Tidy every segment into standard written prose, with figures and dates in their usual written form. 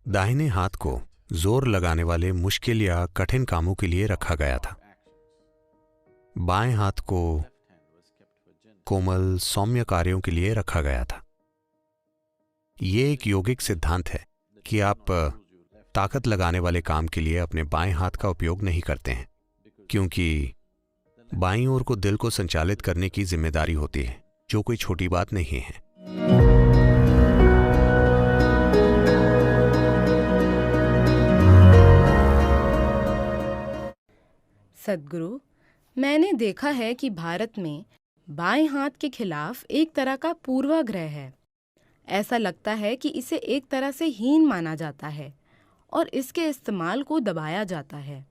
दाहिने हाथ को जोर लगाने वाले मुश्किल या कठिन कामों के लिए रखा गया था। बाएं हाथ को कोमल सौम्य कार्यों के लिए रखा गया था। ये एक योगिक सिद्धांत है कि आप ताकत लगाने वाले काम के लिए अपने बाएं हाथ का उपयोग नहीं करते हैं, क्योंकि बाईं ओर को दिल को संचालित करने की जिम्मेदारी होती है, जो कोई छोटी बात नहीं है। सद्गुरु, मैंने देखा है कि भारत में बाएं हाथ के खिलाफ एक तरह का पूर्वाग्रह है। ऐसा लगता है कि इसे एक तरह से हीन माना जाता है और इसके इस्तेमाल को दबाया जाता है।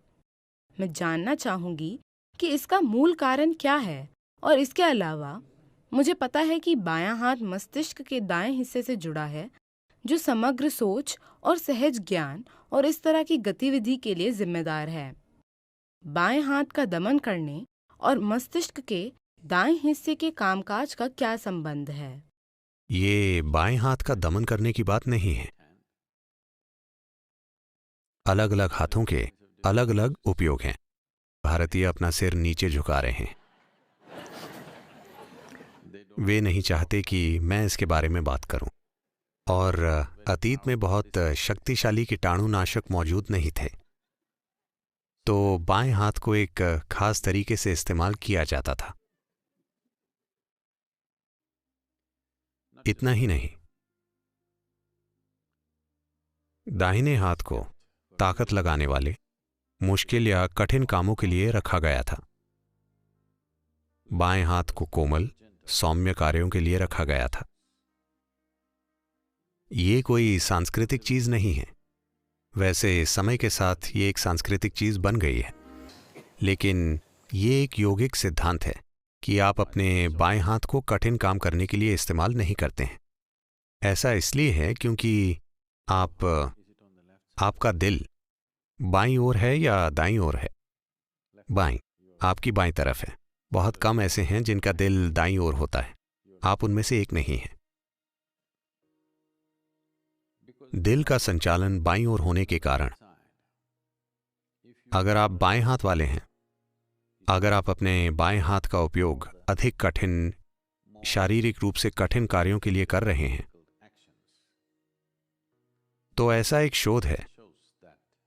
मैं जानना चाहूंगी कि इसका मूल कारण क्या है, और इसके अलावा मुझे पता है कि बायां हाथ मस्तिष्क के दाएं हिस्से से जुड़ा है, जो समग्र सोच और सहज ज्ञान और इस तरह की गतिविधि के लिए जिम्मेदार है। बाएं हाथ का दमन करने और मस्तिष्क के दाएं हिस्से के कामकाज का क्या संबंध है? ये बाएं हाथ का दमन करने की बात नहीं है। अलग अलग हाथों के अलग अलग उपयोग हैं। भारतीय अपना सिर नीचे झुका रहे हैं। वे नहीं चाहते कि मैं इसके बारे में बात करूं, और अतीत में बहुत शक्तिशाली कीटाणुनाशक मौजूद नहीं थे, तो बाएं हाथ को एक खास तरीके से इस्तेमाल किया जाता था। इतना ही नहीं, दाहिने हाथ को ताकत लगाने वाले मुश्किल या कठिन कामों के लिए रखा गया था। बाएं हाथ को कोमल सौम्य कार्यों के लिए रखा गया था। ये कोई सांस्कृतिक चीज नहीं है। वैसे समय के साथ ये एक सांस्कृतिक चीज बन गई है, लेकिन ये एक योगिक सिद्धांत है कि आप अपने बाएं हाथ को कठिन काम करने के लिए इस्तेमाल नहीं करते हैं। ऐसा इसलिए है क्योंकि आपका दिल बाईं ओर है या दाईं ओर है? बाईं, आपकी बाईं तरफ है। बहुत कम ऐसे हैं जिनका दिल दाईं ओर होता है। आप उनमें से एक नहीं हैं। दिल का संचालन बाईं ओर होने के कारण अगर आप बाएं हाथ वाले हैं, अगर आप अपने बाएं हाथ का उपयोग अधिक कठिन, शारीरिक रूप से कठिन कार्यों के लिए कर रहे हैं, तो ऐसा एक शोध है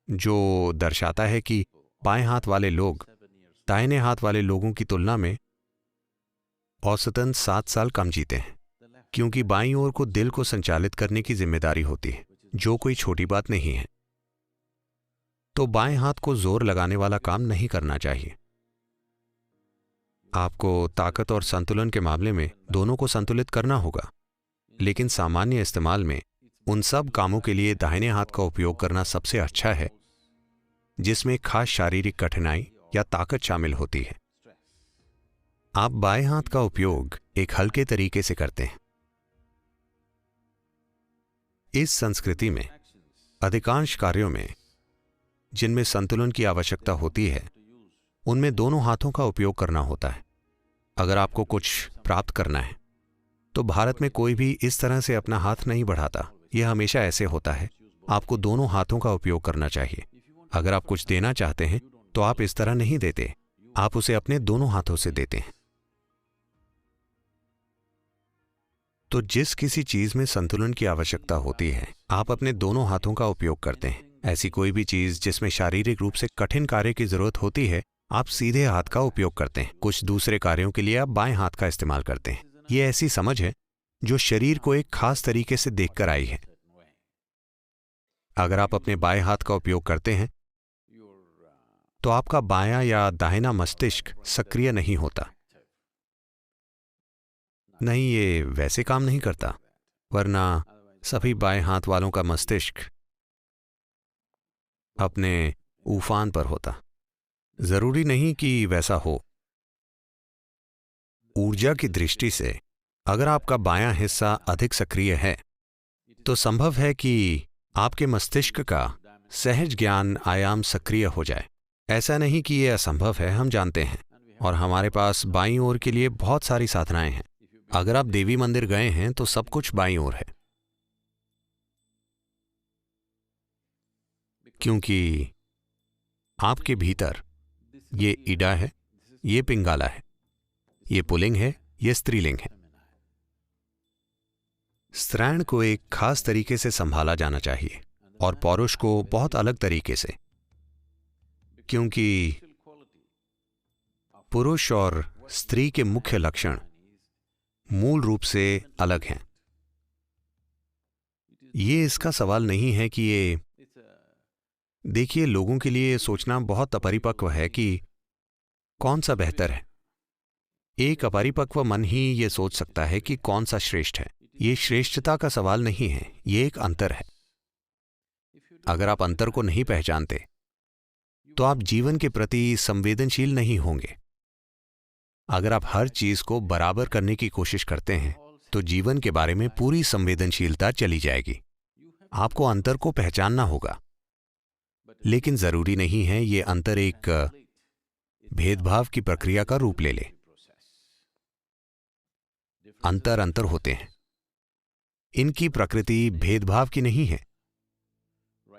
जो दर्शाता है कि बाएं हाथ वाले लोग दाहिने हाथ वाले लोगों की तुलना में औसतन 7 साल कम जीते हैं, क्योंकि बाईं ओर को दिल को संचालित करने की जिम्मेदारी होती है, जो कोई छोटी बात नहीं है। तो बाएं हाथ को जोर लगाने वाला काम नहीं करना चाहिए। आपको ताकत और संतुलन के मामले में दोनों को संतुलित करना होगा, लेकिन सामान्य इस्तेमाल में उन सब कामों के लिए दाहिने हाथ का उपयोग करना सबसे अच्छा है जिसमें खास शारीरिक कठिनाई या ताकत शामिल होती है। आप बाएं हाथ का उपयोग एक हल्के तरीके से करते हैं। इस संस्कृति में अधिकांश कार्यों में जिनमें संतुलन की आवश्यकता होती है, उनमें दोनों हाथों का उपयोग करना होता है। अगर आपको कुछ प्राप्त करना है, तो भारत में कोई भी इस तरह से अपना हाथ नहीं बढ़ाता। यह हमेशा ऐसे होता है। आपको दोनों हाथों का उपयोग करना चाहिए। अगर आप कुछ देना चाहते हैं, तो आप इस तरह नहीं देते, आप उसे अपने दोनों हाथों से देते हैं। तो जिस किसी चीज में संतुलन की आवश्यकता होती है, आप अपने दोनों हाथों का उपयोग करते हैं। ऐसी कोई भी चीज जिसमें शारीरिक रूप से कठिन कार्य की जरूरत होती है, आप सीधे हाथ का उपयोग करते हैं। कुछ दूसरे कार्यों के लिए आप बाएं हाथ का इस्तेमाल करते हैं। यह ऐसी समझ है जो शरीर को एक खास तरीके से देखकर आई है। अगर आप अपने बाएं हाथ का उपयोग करते हैं, तो आपका बायां या दाहिना मस्तिष्क सक्रिय नहीं होता। नहीं, ये वैसे काम नहीं करता, वरना सभी बाएं हाथ वालों का मस्तिष्क अपने उफान पर होता। जरूरी नहीं कि वैसा हो। ऊर्जा की दृष्टि से अगर आपका बायां हिस्सा अधिक सक्रिय है, तो संभव है कि आपके मस्तिष्क का सहज ज्ञान आयाम सक्रिय हो जाए। ऐसा नहीं कि यह असंभव है, हम जानते हैं, और हमारे पास बाईं ओर के लिए बहुत सारी साधनाएं हैं। अगर आप देवी मंदिर गए हैं तो सब कुछ बाईं ओर है। क्योंकि आपके भीतर ये इडा है, ये पिंगाला है, ये पुल्लिंग है, ये स्त्रीलिंग है। स्त्रैण को एक खास तरीके से संभाला जाना चाहिए और पौरुष को बहुत अलग तरीके से, क्योंकि पुरुष और स्त्री के मुख्य लक्षण मूल रूप से अलग हैं। ये इसका सवाल नहीं है कि ये, देखिए, लोगों के लिए सोचना बहुत अपरिपक्व है कि कौन सा बेहतर है। एक अपरिपक्व मन ही ये सोच सकता है कि कौन सा श्रेष्ठ है। ये श्रेष्ठता का सवाल नहीं है, ये एक अंतर है। अगर आप अंतर को नहीं पहचानते तो आप जीवन के प्रति संवेदनशील नहीं होंगे। अगर आप हर चीज को बराबर करने की कोशिश करते हैं तो जीवन के बारे में पूरी संवेदनशीलता चली जाएगी। आपको अंतर को पहचानना होगा, लेकिन जरूरी नहीं है ये अंतर एक भेदभाव की प्रक्रिया का रूप ले ले। अंतर अंतर होते हैं, इनकी प्रकृति भेदभाव की नहीं है।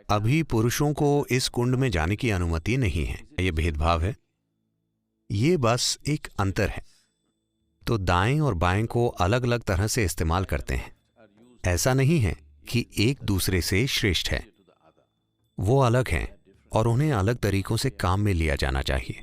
अभी पुरुषों को इस कुंड में जाने की अनुमति नहीं है, यह भेदभाव है, ये बस एक अंतर है। तो दाएं और बाएं को अलग अलग तरह से इस्तेमाल करते हैं। ऐसा नहीं है कि एक दूसरे से श्रेष्ठ है, वो अलग हैं और उन्हें अलग तरीकों से काम में लिया जाना चाहिए।